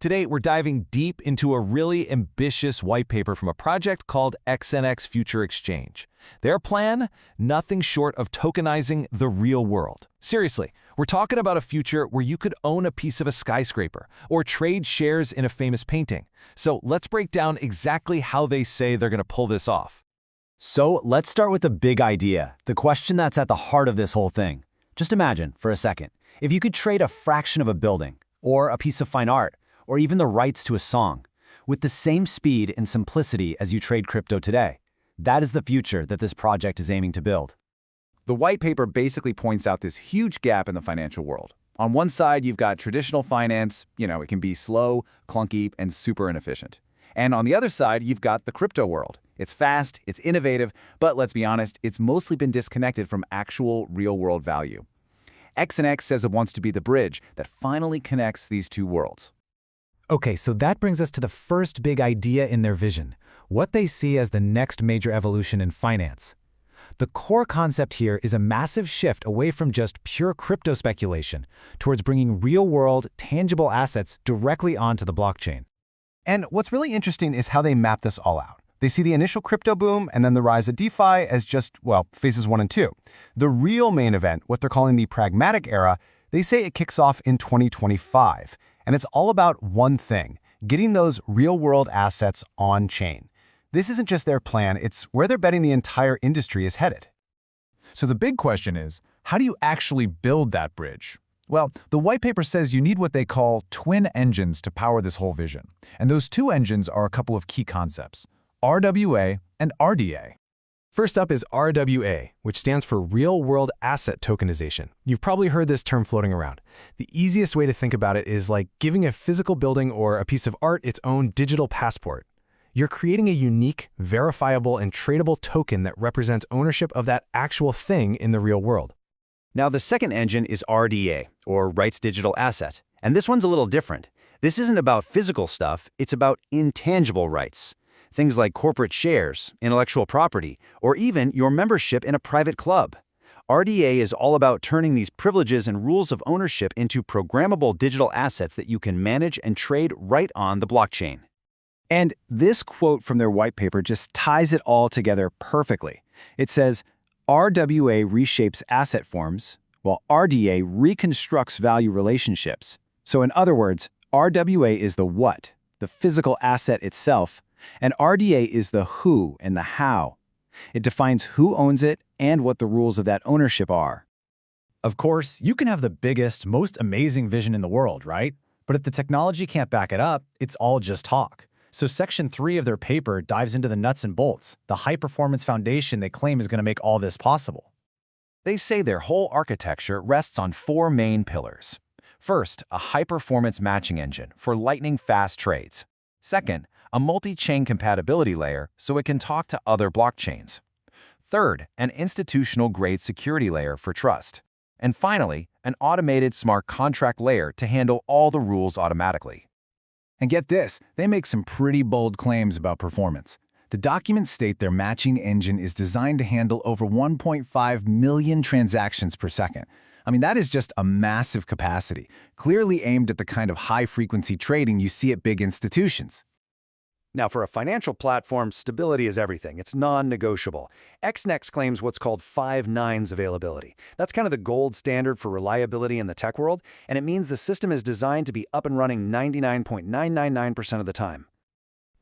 Today, we're diving deep into a really ambitious white paper from a project called XNEX Future Exchange. Their plan? Nothing short of tokenizing the real world. Seriously, we're talking about a future where you could own a piece of a skyscraper or trade shares in a famous painting. So let's break down exactly how they say they're going to pull this off. So let's start with the big idea, the question that's at the heart of this whole thing. Just imagine, for a second, if you could trade a fraction of a building, or a piece of fine art, or even the rights to a song, with the same speed and simplicity as you trade crypto today. That is the future that this project is aiming to build. The white paper basically points out this huge gap in the financial world. On one side, you've got traditional finance, it can be slow, clunky, and super inefficient. And on the other side, you've got the crypto world. It's fast, it's innovative, but let's be honest, it's mostly been disconnected from actual real-world value. XNX says it wants to be the bridge that finally connects these two worlds. Okay, so that brings us to the first big idea in their vision, what they see as the next major evolution in finance. The core concept here is a massive shift away from just pure crypto speculation towards bringing real-world, tangible assets directly onto the blockchain. And what's really interesting is how they map this all out. They see the initial crypto boom and then the rise of DeFi as just, phases 1 and 2. The real main event, what they're calling the pragmatic era, they say it kicks off in 2025. And it's all about one thing, getting those real-world assets on-chain. This isn't just their plan, it's where they're betting the entire industry is headed. So the big question is, how do you actually build that bridge? Well, the white paper says you need what they call twin engines to power this whole vision. And those two engines are a couple of key concepts, RWA and RDA. First up is RWA, which stands for Real-World Asset Tokenization. You've probably heard this term floating around. The easiest way to think about it is like giving a physical building or a piece of art its own digital passport. You're creating a unique, verifiable, and tradable token that represents ownership of that actual thing in the real world. Now, the second engine is RDA, or Rights Digital Asset. And this one's a little different. This isn't about physical stuff, it's about intangible rights. Things like corporate shares, intellectual property, or even your membership in a private club. RDA is all about turning these privileges and rules of ownership into programmable digital assets that you can manage and trade right on the blockchain. And this quote from their white paper just ties it all together perfectly. It says, RWA reshapes asset forms, while RDA reconstructs value relationships. So in other words, RWA is the what, the physical asset itself, and RDA is the who and the how. It defines who owns it and what the rules of that ownership are. Of course, you can have the biggest, most amazing vision in the world, right? But if the technology can't back it up, it's all just talk. So Section 3 of their paper dives into the nuts and bolts, the high-performance foundation they claim is going to make all this possible. They say their whole architecture rests on 4 main pillars. First, a high-performance matching engine for lightning-fast trades. Second, a multi-chain compatibility layer so it can talk to other blockchains. Third, an institutional-grade security layer for trust. And finally, an automated smart contract layer to handle all the rules automatically. And get this, they make some pretty bold claims about performance. The documents state their matching engine is designed to handle over 1.5 million transactions per second. That is just a massive capacity, clearly aimed at the kind of high-frequency trading you see at big institutions. Now, for a financial platform, stability is everything. It's non-negotiable. XNEX claims what's called 5 nines availability. That's kind of the gold standard for reliability in the tech world, and it means the system is designed to be up and running 99.999% of the time.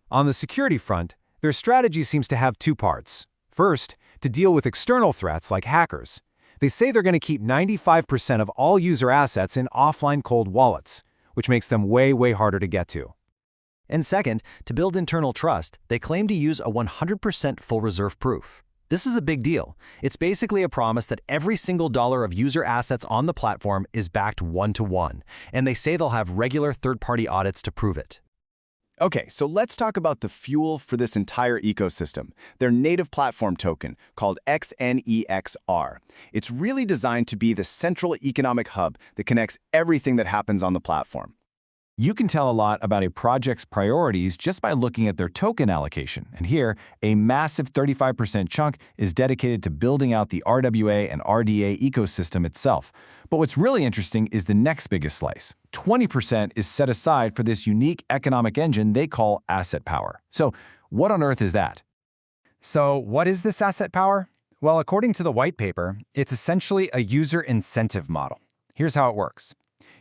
On the security front, their strategy seems to have 2 parts. First, to deal with external threats like hackers. They say they're going to keep 95% of all user assets in offline cold wallets, which makes them way harder to get to. And second, to build internal trust, they claim to use a 100% full reserve proof. This is a big deal. It's basically a promise that every single dollar of user assets on the platform is backed 1-to-1, and they say they'll have regular third-party audits to prove it. Okay, so let's talk about the fuel for this entire ecosystem, their native platform token called XNEXR. It's really designed to be the central economic hub that connects everything that happens on the platform. You can tell a lot about a project's priorities just by looking at their token allocation. And here, a massive 35% chunk is dedicated to building out the RWA and RDA ecosystem itself. But what's really interesting is the next biggest slice. 20% is set aside for this unique economic engine they call asset power. So what on earth is that? So what is this asset power? Well, according to the white paper, it's essentially a user incentive model. Here's how it works.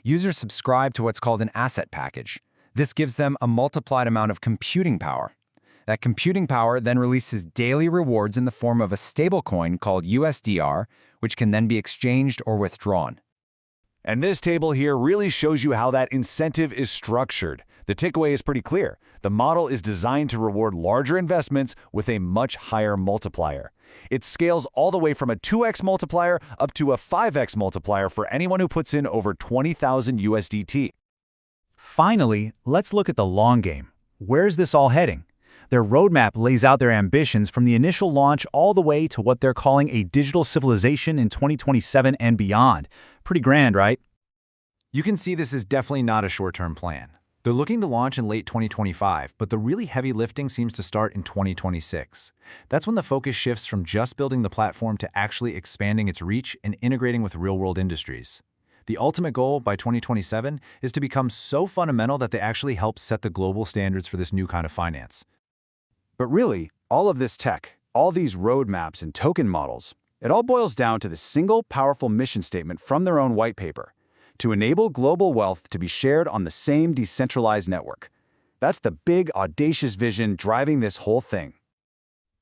Users subscribe to what's called an asset package. This gives them a multiplied amount of computing power. That computing power then releases daily rewards in the form of a stablecoin called USDR, which can then be exchanged or withdrawn. And this table here really shows you how that incentive is structured. The takeaway is pretty clear. The model is designed to reward larger investments with a much higher multiplier. It scales all the way from a 2x multiplier up to a 5x multiplier for anyone who puts in over 20,000 USDT. Finally, let's look at the long game. Where's this all heading? Their roadmap lays out their ambitions from the initial launch all the way to what they're calling a digital civilization in 2027 and beyond. Pretty grand, right? You can see this is definitely not a short-term plan. They're looking to launch in late 2025, but the really heavy lifting seems to start in 2026. That's when the focus shifts from just building the platform to actually expanding its reach and integrating with real-world industries. The ultimate goal by 2027 is to become so fundamental that they actually help set the global standards for this new kind of finance. But really, all of this tech, all these roadmaps and token models, it all boils down to the single powerful mission statement from their own white paper: to enable global wealth to be shared on the same decentralized network. That's the big, audacious vision driving this whole thing.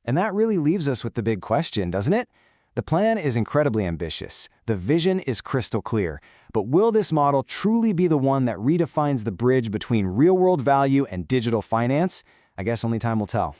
And that really leaves us with the big question, doesn't it? The plan is incredibly ambitious. The vision is crystal clear. But will this model truly be the one that redefines the bridge between real-world value and digital finance? I guess only time will tell.